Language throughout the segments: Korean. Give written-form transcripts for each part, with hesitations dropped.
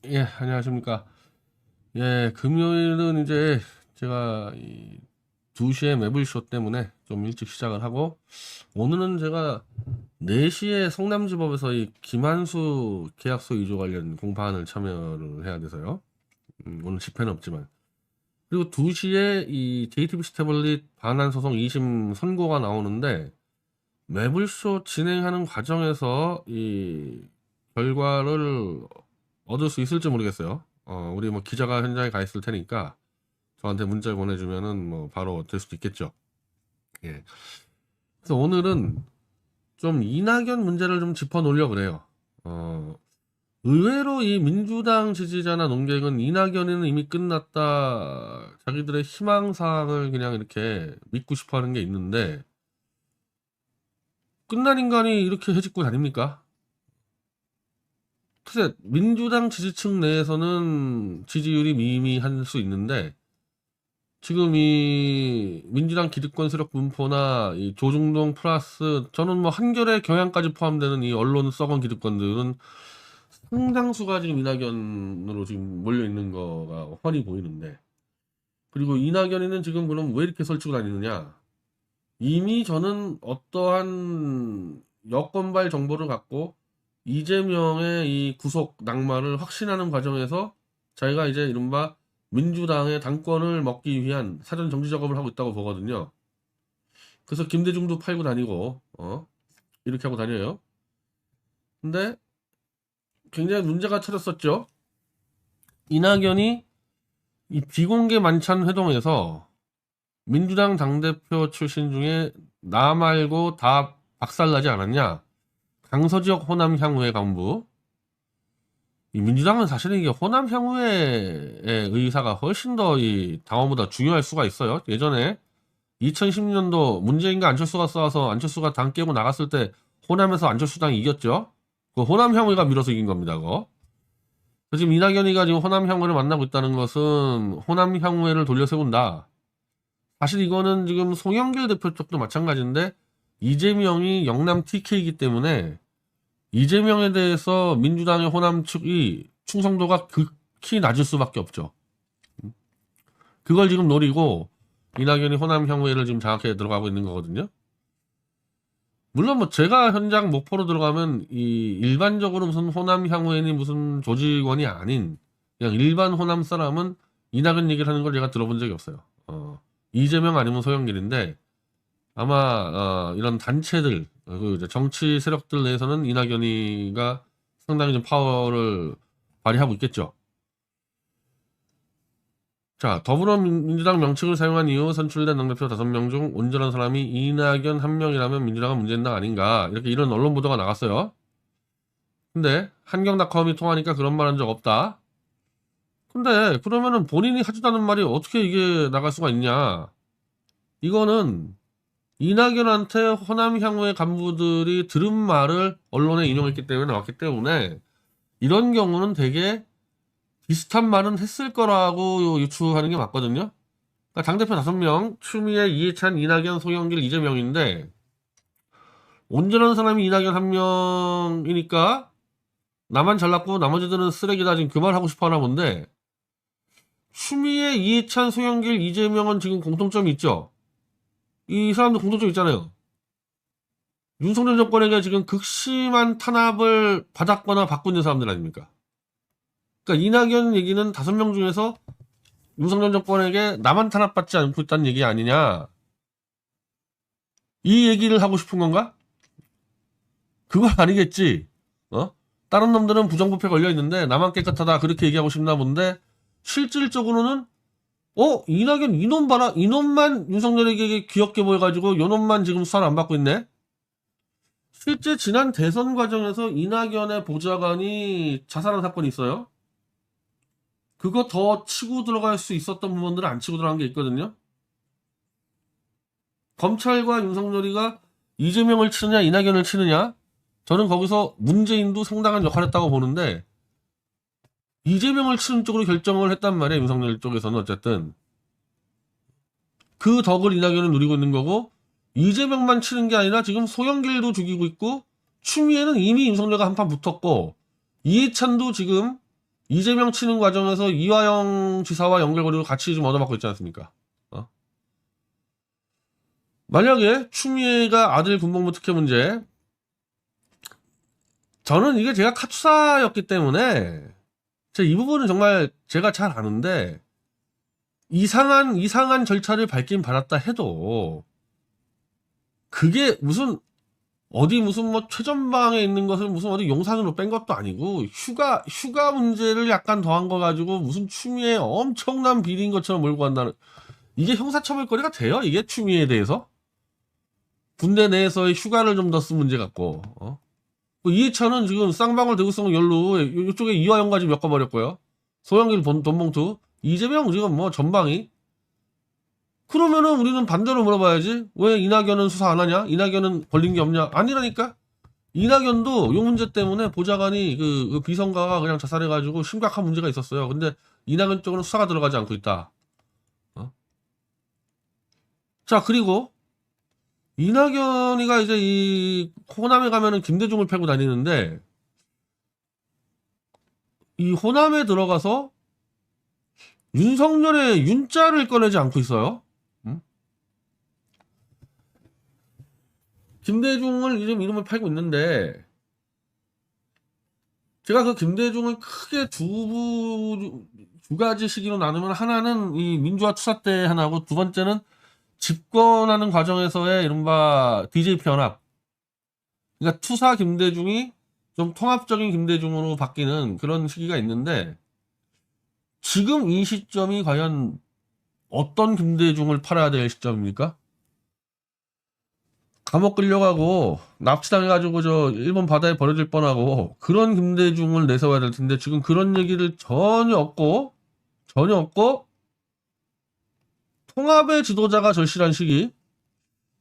예, 안녕하십니까. 예, 금요일은 이제 제가 2시에 매블쇼 때문에 좀 일찍 시작을 하고, 오늘은 제가 4시에 성남지법에서 이 김한수 계약서 위조 관련 공판을 참여를 해야 돼서요. 오늘 집회는 없지만. 그리고 2시에 이 JTBC 태블릿 반환 소송 2심 선고가 나오는데, 매블쇼 진행하는 과정에서 이 결과를 얻을 수 있을지 모르겠어요. 우리 뭐 기자가 현장에 가 있을 테니까 저한테 문자를 보내주면은 뭐 바로 될 수도 있겠죠. 예. 그래서 오늘은 좀 이낙연 문제를 좀 짚어 놓으려고 그래요. 어, 의외로 이 민주당 지지자나 논객은 이낙연이는 이미 끝났다. 자기들의 희망사항을 그냥 이렇게 믿고 싶어 하는 게 있는데, 끝난 인간이 이렇게 해집고 다닙니까? 글쎄, 민주당 지지층 내에서는 지지율이 미미할 수 있는데, 지금 이 민주당 기득권 세력 분포나 이 조중동 플러스 저는 뭐 한결의 경향까지 포함되는 이 언론 썩은 기득권들은 상당수가 지금 이낙연으로 지금 몰려 있는 거가 훤히 보이는데, 그리고 이낙연이는 지금 그럼 왜 이렇게 설치고 다니느냐? 이미 저는 어떠한 여권발 정보를 갖고 이재명의 이 구속 낙마를 확신하는 과정에서 자기가 이제 이른바 민주당의 당권을 먹기 위한 사전 정치 작업을 하고 있다고 보거든요. 그래서 김대중도 팔고 다니고, 이렇게 하고 다녀요. 근데 굉장히 문제가 터졌었죠. 이낙연이 이 비공개 만찬 회동에서 민주당 당대표 출신 중에 나 말고 다 박살나지 않았냐? 강서지역 호남 향후의 간부. 이 민주당은 사실은 이게 호남 향후의 의사가 훨씬 더 이 당원보다 중요할 수가 있어요. 예전에 2010년도 문재인과 안철수가 싸워서 안철수가 당 깨고 나갔을 때 호남에서 안철수당이 이겼죠. 그 호남 향후가 밀어서 이긴 겁니다. 그거. 지금 이낙연이가 지금 호남 향후를 만나고 있다는 것은 호남 향후회를 돌려 세운다. 사실 이거는 지금 송영길 대표 쪽도 마찬가지인데 이재명이 영남 TK이기 때문에 이재명에 대해서 민주당의 호남 측이 충성도가 극히 낮을 수밖에 없죠. 그걸 지금 노리고 이낙연이 호남 향후회를 지금 장악해 들어가고 있는 거거든요. 물론 뭐 제가 현장 목포로 들어가면 이 일반적으로 무슨 호남 향후회니 무슨 조직원이 아닌 그냥 일반 호남 사람은 이낙연 얘기를 하는 걸 제가 들어본 적이 없어요. 이재명 아니면 소영길인데 아마 이런 단체들 그 이제 정치 세력들 내에서는 이낙연이가 상당히 좀 파워를 발휘하고 있겠죠. 자, 더불어민주당 명칭을 사용한 이후 선출된 당대표 5명 중 온전한 사람이 이낙연 한 명이라면 민주당은 문제인당 아닌가 이렇게 이런 언론 보도가 나갔어요. 근데 한경닷컴이 통하니까 그런 말 한 적 없다. 근데 그러면은 본인이 하지도 않은 말이 어떻게 이게 나갈 수가 있냐? 이거는 이낙연한테 호남 향후의 간부들이 들은 말을 언론에 인용했기 때문에 나왔기 때문에 이런 경우는 되게 비슷한 말은 했을 거라고 유추하는 게 맞거든요. 그러니까 당대표 5명, 추미애, 이해찬, 이낙연, 송영길, 이재명인데 온전한 사람이 이낙연 한 명이니까 나만 잘났고 나머지들은 쓰레기다 지금 그 말 하고 싶어 하나 본데 추미애, 이해찬, 송영길, 이재명은 지금 공통점이 있죠. 이 사람들 공통점 있잖아요. 윤석열 정권에게 지금 극심한 탄압을 받았거나 받고 있는 사람들 아닙니까? 그러니까 이낙연 얘기는 5명 중에서 윤석열 정권에게 나만 탄압받지 않고 있다는 얘기 아니냐? 이 얘기를 하고 싶은 건가? 그건 아니겠지. 어? 다른 놈들은 부정부패 걸려 있는데 나만 깨끗하다 그렇게 얘기하고 싶나 본데 실질적으로는 이낙연 이놈 봐라 이놈만 윤석열에게 귀엽게 보여가지고 요놈만 지금 수사를 안 받고 있네. 실제 지난 대선 과정에서 이낙연의 보좌관이 자살한 사건이 있어요. 그거 더 치고 들어갈 수 있었던 부분들은 안 치고 들어간 게 있거든요. 검찰과 윤석열이가 이재명을 치느냐 이낙연을 치느냐 저는 거기서 문재인도 상당한 역할을 했다고 보는데 이재명을 치는 쪽으로 결정을 했단 말이에요. 윤석열 쪽에서는 어쨌든 그 덕을 이낙연은 누리고 있는 거고 이재명만 치는 게 아니라 지금 소영길도 죽이고 있고 추미애는 이미 윤석열과 한판 붙었고 이해찬도 지금 이재명 치는 과정에서 이화영 지사와 연결고리로 같이 좀 얻어맞고 있지 않습니까? 어? 만약에 추미애가 아들 군복무 특혜 문제, 저는 이게 제가 카투사였기 때문에 이 부분은 정말 제가 잘 아는데, 이상한 절차를 밟긴 밟았다 해도 그게 무슨 어디 무슨 뭐 최전방에 있는 것을 무슨 어디 용산으로 뺀 것도 아니고 휴가 문제를 약간 더한 거 가지고 무슨 추미애 엄청난 비리인 것처럼 몰고 간다는, 이게 형사처벌거리가 돼요? 이게 추미애에 대해서? 군대 내에서의 휴가를 좀 더 쓴 문제 같고, 이해찬은 지금 쌍방울 대구성 연루 이쪽에 이화영까지 엮어버렸고요. 소영길 돈봉투, 이재명 지금 뭐 전방위. 그러면은 우리는 반대로 물어봐야지. 왜 이낙연은 수사 안 하냐? 이낙연은 걸린 게 없냐? 아니라니까. 이낙연도 요 문제 때문에 보좌관이 그 비서가가 그냥 자살해가지고 심각한 문제가 있었어요. 근데 이낙연 쪽으로는 수사가 들어가지 않고 있다. 자, 그리고 이낙연이가 이제 이 호남에 가면은 김대중을 패고 다니는데, 이 호남에 들어가서 윤석열의 윤자를 꺼내지 않고 있어요. 김대중을 이름을 팔고 있는데, 제가 그 김대중을 크게 두 가지 시기로 나누면, 하나는 이 민주화 투사 때 하나고, 두 번째는 집권하는 과정에서의 이른바 DJP 연합. 그러니까 투사 김대중이 좀 통합적인 김대중으로 바뀌는 그런 시기가 있는데, 지금 이 시점이 과연 어떤 김대중을 팔아야 될 시점입니까? 감옥 끌려가고 납치당해가지고 저 일본 바다에 버려질 뻔하고 그런 김대중을 내세워야 될 텐데, 지금 그런 얘기를 전혀 없고 통합의 지도자가 절실한 시기,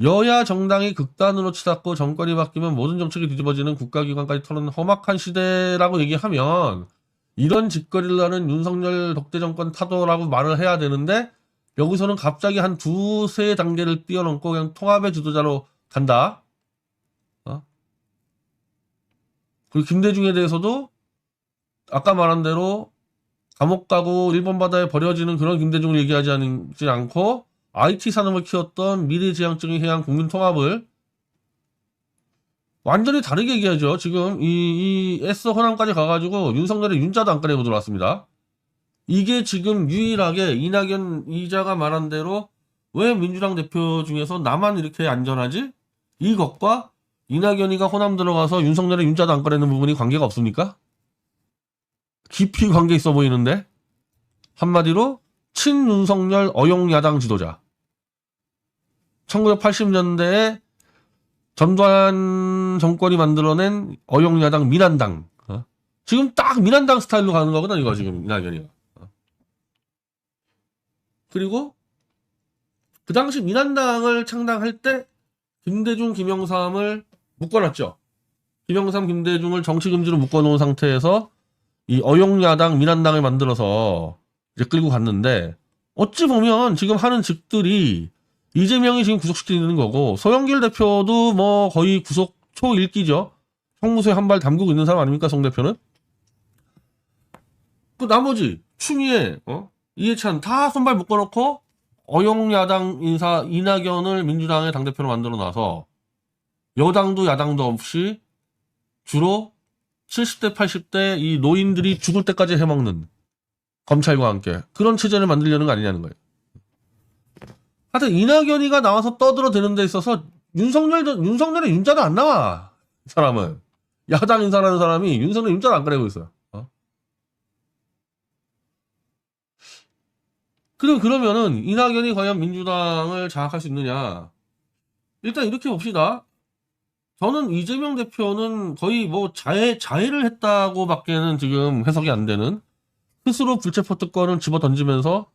여야 정당이 극단으로 치닫고 정권이 바뀌면 모든 정책이 뒤집어지는 국가기관까지 털어놓는 험악한 시대라고 얘기하면, 이런 짓거리를 하는 윤석열 독재 정권 타도라고 말을 해야 되는데, 여기서는 갑자기 한 두세 단계를 뛰어넘고 그냥 통합의 지도자로 간다. 그리고 김대중에 대해서도 아까 말한 대로 감옥 가고 일본 바다에 버려지는 그런 김대중을 얘기하지 않고, IT 산업을 키웠던 미래지향적인 해양 국민 통합을 완전히 다르게 얘기하죠. 지금 이 S 호남까지 가가지고 윤석열의 윤자도 안 꺼내고 들어왔습니다. 이게 지금 유일하게 이낙연 이자가 말한 대로 왜 민주당 대표 중에서 나만 이렇게 안전하지? 이것과 이낙연이가 호남 들어가서 윤석열의 윤자도 안 꺼내는 부분이 관계가 없습니까? 깊이 관계 있어 보이는데, 한마디로 친윤석열 어용야당 지도자. 1980년대에 전두환 정권이 만들어낸 어용야당 민한당. 지금 딱 민한당 스타일로 가는 거거든, 이거 지금 이낙연이가. 그리고 그 당시 민한당을 창당할 때 김대중, 김영삼을 묶어놨죠. 김영삼, 김대중을 정치금지로 묶어놓은 상태에서 이 어용야당 민한당을 만들어서 이제 끌고 갔는데, 어찌 보면 지금 하는 직들이 이재명이 지금 구속시키는 거고, 소영길 대표도 뭐 거의 구속 초일기죠. 형무소에 한 발 담그고 있는 사람 아닙니까, 송 대표는? 그 나머지 추미애, 이해찬 다 손발 묶어놓고 어용야당 인사 이낙연을 민주당의 당대표로 만들어놔서 여당도 야당도 없이 주로 70대 80대 이 노인들이 죽을 때까지 해먹는, 검찰과 함께 그런 체제를 만들려는 거 아니냐는 거예요. 하여튼 이낙연이가 나와서 떠들어대는 데 있어서 윤석열의 윤자도 안 나와. 이 사람은 야당 인사라는 사람이 윤석열 윤자도 안 꺼내고 있어요. 그러면은 이낙연이 과연 민주당을 장악할 수 있느냐? 일단 이렇게 봅시다. 저는 이재명 대표는 거의 뭐 자해를 했다고밖에는 지금 해석이 안 되는, 스스로 불체포 특권을 집어 던지면서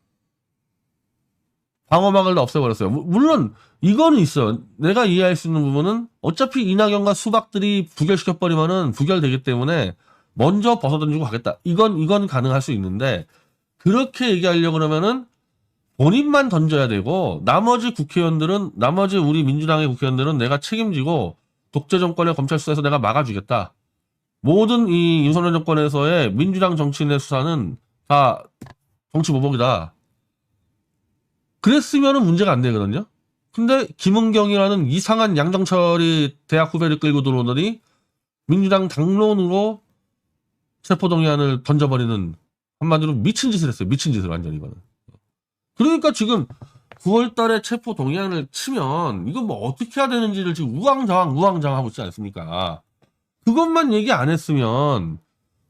방어막을 없애버렸어요. 물론 이거는 있어요. 내가 이해할 수 있는 부분은 어차피 이낙연과 수박들이 부결시켜버리면은 부결되기 때문에 먼저 벗어던지고 가겠다. 이건 가능할 수 있는데, 그렇게 얘기하려고 그러면은 본인만 던져야 되고, 나머지 우리 민주당의 국회의원들은 내가 책임지고 독재 정권의 검찰 수사에서 내가 막아주겠다. 모든 이 윤석열 정권에서의 민주당 정치인의 수사는 다 정치 보복이다. 그랬으면은 문제가 안 되거든요. 근데 김은경이라는 이상한 양정철이 대학 후배를 끌고 들어오더니 민주당 당론으로 체포동의안을 던져버리는, 한마디로 미친 짓을 했어요. 미친 짓을 완전히 이거는. 그러니까 지금 9월 달에 체포동의안을 치면 이거 뭐 어떻게 해야 되는지를 지금 우왕좌왕하고 있지 않습니까? 그것만 얘기 안 했으면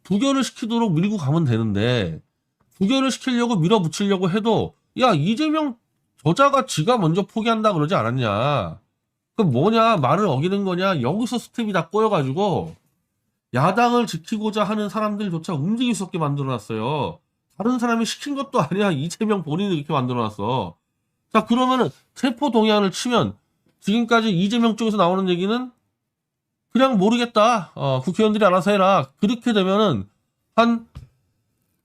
부결을 시키도록 밀고 가면 되는데, 부결을 시키려고 밀어붙이려고 해도 야, 이재명 저자가 지가 먼저 포기한다 그러지 않았냐, 그 뭐냐, 말을 어기는 거냐, 여기서 스텝이 다 꼬여가지고 야당을 지키고자 하는 사람들조차 움직일 수 없게 만들어놨어요. 다른 사람이 시킨 것도 아니야. 이재명 본인이 이렇게 만들어놨어. 자, 그러면은 체포동의안을 치면 지금까지 이재명 쪽에서 나오는 얘기는 그냥 모르겠다. 국회의원들이 알아서 해라. 그렇게 되면은 한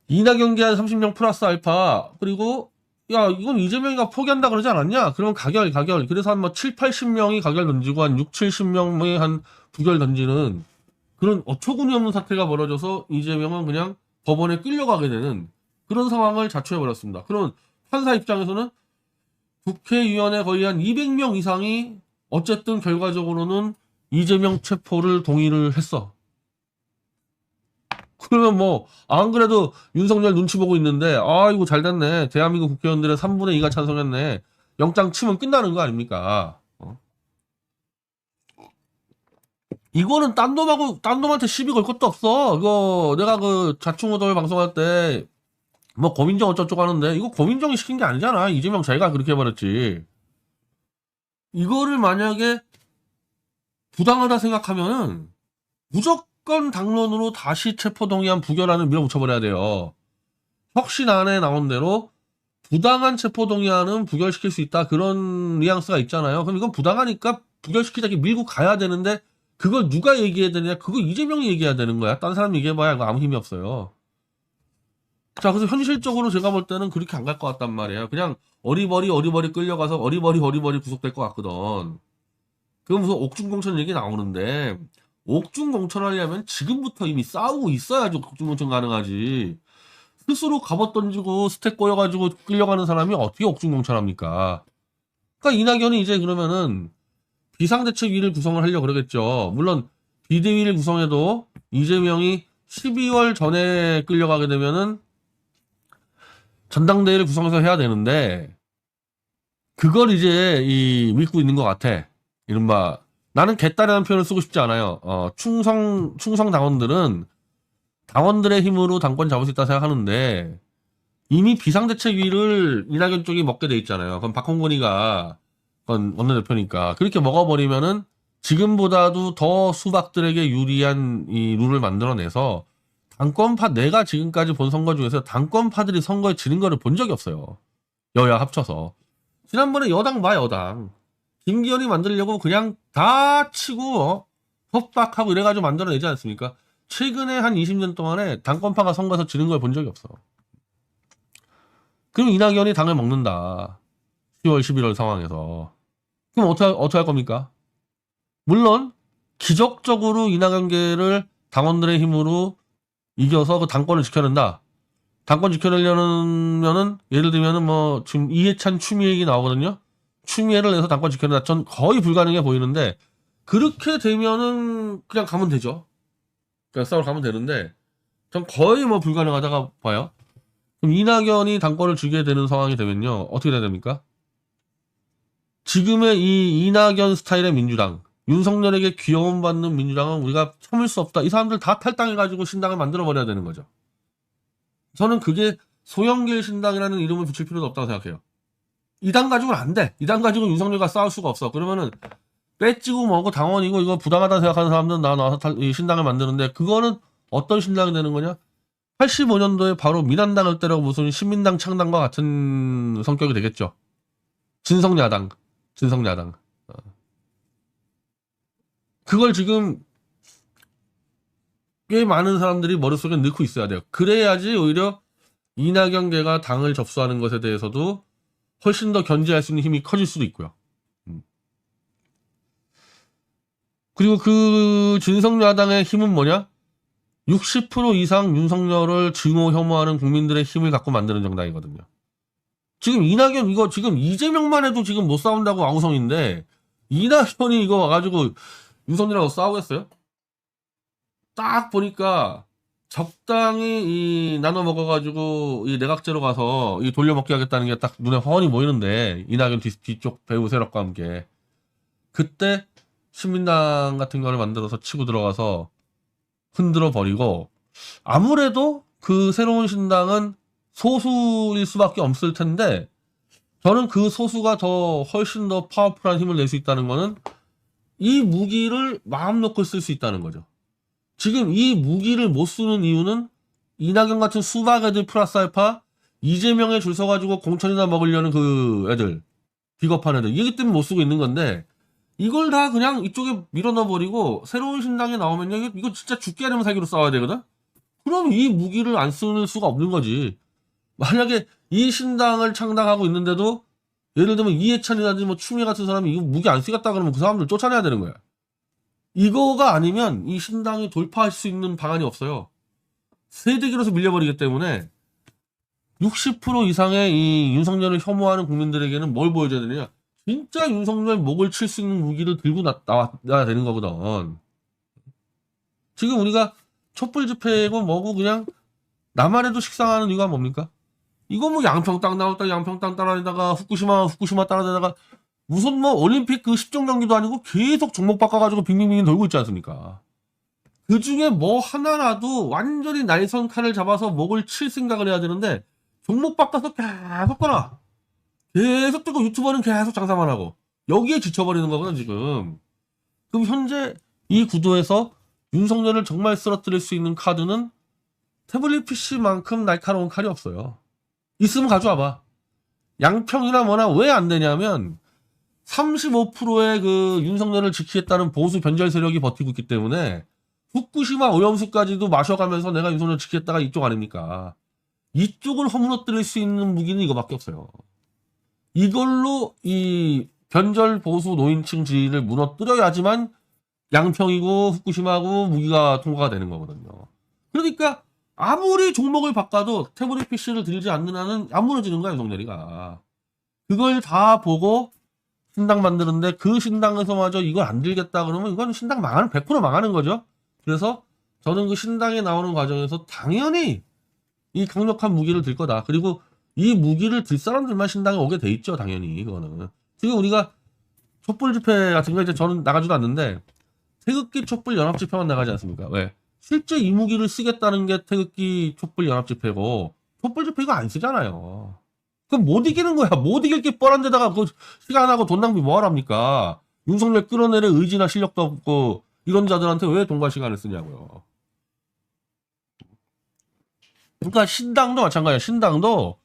이낙연계 한 30명 플러스 알파, 그리고 야, 이건 이재명이가 포기한다 그러지 않았냐? 그럼 가결. 그래서 한 뭐 7, 80명이 가결 던지고 한 6, 70명이 한 부결 던지는 그런 어처구니 없는 사태가 벌어져서 이재명은 그냥 법원에 끌려가게 되는 그런 상황을 자초해버렸습니다. 그러면 판사 입장에서는 국회의원의 거의 한 200명 이상이 어쨌든 결과적으로는 이재명 체포를 동의를 했어. 그러면 뭐 안 그래도 윤석열 눈치 보고 있는데 이거 잘 됐네. 대한민국 국회의원들의 3분의 2가 찬성했네. 영장 치면 끝나는 거 아닙니까? 이거는 딴 놈한테 시비 걸 것도 없어. 이거 내가 그 자충우돌 방송할 때 뭐 고민정 어쩌고 하는데 이거 고민정이 시킨 게 아니잖아. 이재명 자기가 그렇게 해버렸지. 이거를 만약에 부당하다 생각하면은 무조건 당론으로 다시 체포동의안 부결안을 밀어붙여버려야 돼요. 혁신안에 나온 대로 부당한 체포동의안은 부결시킬 수 있다, 그런 뉘앙스가 있잖아요. 그럼 이건 부당하니까 부결시키자기 밀고 가야 되는데 그걸 누가 얘기해야 되냐? 그거 이재명이 얘기해야 되는 거야. 딴 사람 얘기해봐야 이거 아무 힘이 없어요. 자, 그래서 현실적으로 제가 볼 때는 그렇게 안 갈 것 같단 말이에요. 그냥 어리버리 끌려가서 어리버리 구속될 것 같거든. 그건 무슨 옥중공천 얘기 나오는데, 옥중공천 하려면 지금부터 이미 싸우고 있어야지 옥중공천 가능하지. 스스로 갑옷 던지고 스택 꼬여가지고 끌려가는 사람이 어떻게 옥중공천합니까? 그러니까 이낙연이 이제 그러면은 비상대책위를 구성을 하려고 그러겠죠. 물론 비대위를 구성해도 이재명이 12월 전에 끌려가게 되면은 전당대회를 구성해서 해야 되는데, 그걸 이제 믿고 있는 것 같아. 이른바 나는 개딸이라는 표현을 쓰고 싶지 않아요. 충성 당원들은 당원들의 힘으로 당권 잡을 수 있다 생각하는데, 이미 비상대책위를 이낙연 쪽이 먹게 돼 있잖아요. 그럼 박홍근이가 그건 원내대표니까 그렇게 먹어버리면은 지금보다도 더 수박들에게 유리한 이 룰을 만들어내서 내가 지금까지 본 선거 중에서 당권파들이 선거에 지는 거를 본 적이 없어요. 여야 합쳐서. 지난번에 여당 김기현이 만들려고 그냥 다 치고 협박하고 이래가지고 만들어내지 않습니까? 최근에 한 20년 동안에 당권파가 선거에서 지는 걸 본 적이 없어. 그럼 이낙연이 당을 먹는다. 10월, 11월 상황에서. 그럼 어떻게 할 겁니까? 물론 기적적으로 이낙연계를 당원들의 힘으로 이겨서 그 당권을 지켜낸다. 당권 지켜내려면은 예를 들면은 뭐 지금 이해찬 추미애 얘기 나오거든요. 추미애를 내서 당권 지켜낸다. 전 거의 불가능해 보이는데, 그렇게 되면은 그냥 가면 되죠. 그냥 싸우러 가면 되는데 전 거의 뭐 불가능하다가 봐요. 그럼 이낙연이 당권을 주게 되는 상황이 되면요, 어떻게 돼야 됩니까? 지금의 이 이낙연 스타일의 민주당, 윤석열에게 귀여움 받는 민주당은 우리가 참을 수 없다. 이 사람들 다 탈당해가지고 신당을 만들어버려야 되는 거죠. 저는 그게 소영길 신당이라는 이름을 붙일 필요도 없다고 생각해요. 이 당 가지고는 안 돼. 이 당 가지고는 윤석열과 싸울 수가 없어. 그러면은 배지고 뭐고 당원이고 이거 부당하다 생각하는 사람들은 나와서 신당을 만드는데, 그거는 어떤 신당이 되는 거냐? 85년도에 바로 민한당을 때려 무슨 신민당 창당과 같은 성격이 되겠죠. 진성야당. 그걸 지금 꽤 많은 사람들이 머릿속에 넣고 있어야 돼요. 그래야지 오히려 이낙연계가 당을 접수하는 것에 대해서도 훨씬 더 견제할 수 있는 힘이 커질 수도 있고요. 그리고 그 진성야당의 힘은 뭐냐? 60% 이상 윤석열을 증오 혐오하는 국민들의 힘을 갖고 만드는 정당이거든요. 지금 이낙연 이거 지금 이재명만 해도 지금 못 싸운다고 아우성인데 이낙연이 이거 와가지고 윤석열하고 싸우겠어요? 딱 보니까 적당히 이 나눠 먹어가지고 이 내각제로 가서 이 돌려먹기 하겠다는 게 딱 눈에 훤히 보이는데 이낙연 뒤쪽 배우 세력과 함께 그때 신민당 같은 거를 만들어서 치고 들어가서 흔들어 버리고 아무래도 그 새로운 신당은 소수일 수밖에 없을 텐데 저는 그 소수가 더 훨씬 더 파워풀한 힘을 낼 수 있다는 거는 이 무기를 마음 놓고 쓸 수 있다는 거죠. 지금 이 무기를 못 쓰는 이유는 이낙연 같은 수박 애들 플러스 알파 이재명에 줄 서가지고 공천이나 먹으려는 그 애들 비겁한 애들 이기 때문에 못 쓰고 있는 건데 이걸 다 그냥 이쪽에 밀어넣어버리고 새로운 신당에 나오면요 이거 진짜 죽게 하려면 살기로 싸워야 되거든. 그럼 이 무기를 안 쓸 수가 없는 거지. 만약에 이 신당을 창당하고 있는데도 예를 들면 이해찬이라든지 뭐 추미애 같은 사람이 이거 무기 안 쓰겠다 그러면 그 사람들 쫓아내야 되는 거야. 이거가 아니면 이 신당이 돌파할 수 있는 방안이 없어요. 세대기로서 밀려버리기 때문에 60% 이상의 이 윤석열을 혐오하는 국민들에게는 뭘 보여줘야 되느냐. 진짜 윤석열 목을 칠 수 있는 무기를 들고 나와야 되는 거거든. 지금 우리가 촛불 집회고 뭐고 그냥 나만 해도 식상하는 이유가 뭡니까? 이거 뭐 양평 나왔다 양평 따라다니다가 후쿠시마 따라다니다가 무슨 뭐 올림픽 그 10종 경기도 아니고 계속 종목 바꿔가지고 빙빙빙 돌고 있지 않습니까? 그 중에 뭐 하나라도 완전히 날선 칼을 잡아서 목을 칠 생각을 해야 되는데 종목 바꿔서 계속 떠나. 계속 뜨고 유튜버는 계속 장사만 하고 여기에 지쳐버리는 거거든 지금. 그럼 현재 이 구도에서 윤석열을 정말 쓰러뜨릴 수 있는 카드는 태블릿 PC만큼 날카로운 칼이 없어요. 있으면 가져와봐. 양평이나 뭐나 왜 안 되냐면 35%의 그 윤석열을 지키겠다는 보수 변절 세력이 버티고 있기 때문에 후쿠시마 오염수까지도 마셔가면서 내가 윤석열 지키겠다가 이쪽 아닙니까? 이쪽을 허물어뜨릴 수 있는 무기는 이거밖에 없어요. 이걸로 이 변절 보수 노인층 지위를 무너뜨려야지만 양평이고 후쿠시마고 무기가 통과가 되는 거거든요. 그러니까 아무리 종목을 바꿔도 태블릿 PC를 들지 않는 한은 안 무너지는 거야 윤석열이가. 그걸 다 보고 신당 만드는데 그 신당에서마저 이걸 안 들겠다 그러면 이건 신당 망하는 100% 망하는 거죠. 그래서 저는 그 신당에 나오는 과정에서 당연히 이 강력한 무기를 들 거다. 그리고 이 무기를 들 사람들만 신당에 오게 돼 있죠. 당연히 그거는. 지금 우리가 촛불 집회 같은 거 이제 저는 나가지도 않는데 태극기 촛불 연합 집회만 나가지 않습니까? 왜? 실제 이 무기를 쓰겠다는 게 태극기 촛불 연합 집회고 촛불 집회 이거 안 쓰잖아요. 그럼 못 이기는 거야. 못 이길 게 뻔한 데다가 그 시간하고 돈 낭비 뭐하랍니까? 윤석열 끌어내릴 의지나 실력도 없고 이런 자들한테 왜 돈과 시간을 쓰냐고요. 그러니까 신당도 마찬가지야. 신당도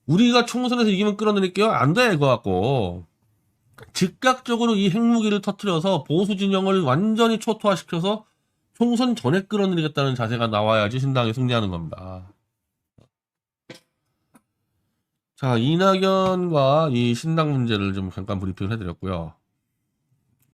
우리가 총선에서 이기면 끌어내릴게요. 안 돼, 그거 갖고. 즉각적으로 이 핵무기를 터뜨려서 보수 진영을 완전히 초토화시켜서 총선 전에 끌어내리겠다는 자세가 나와야지 신당이 승리하는 겁니다. 자, 이낙연과 이 신당 문제를 좀 잠깐 브리핑을 해드렸고요.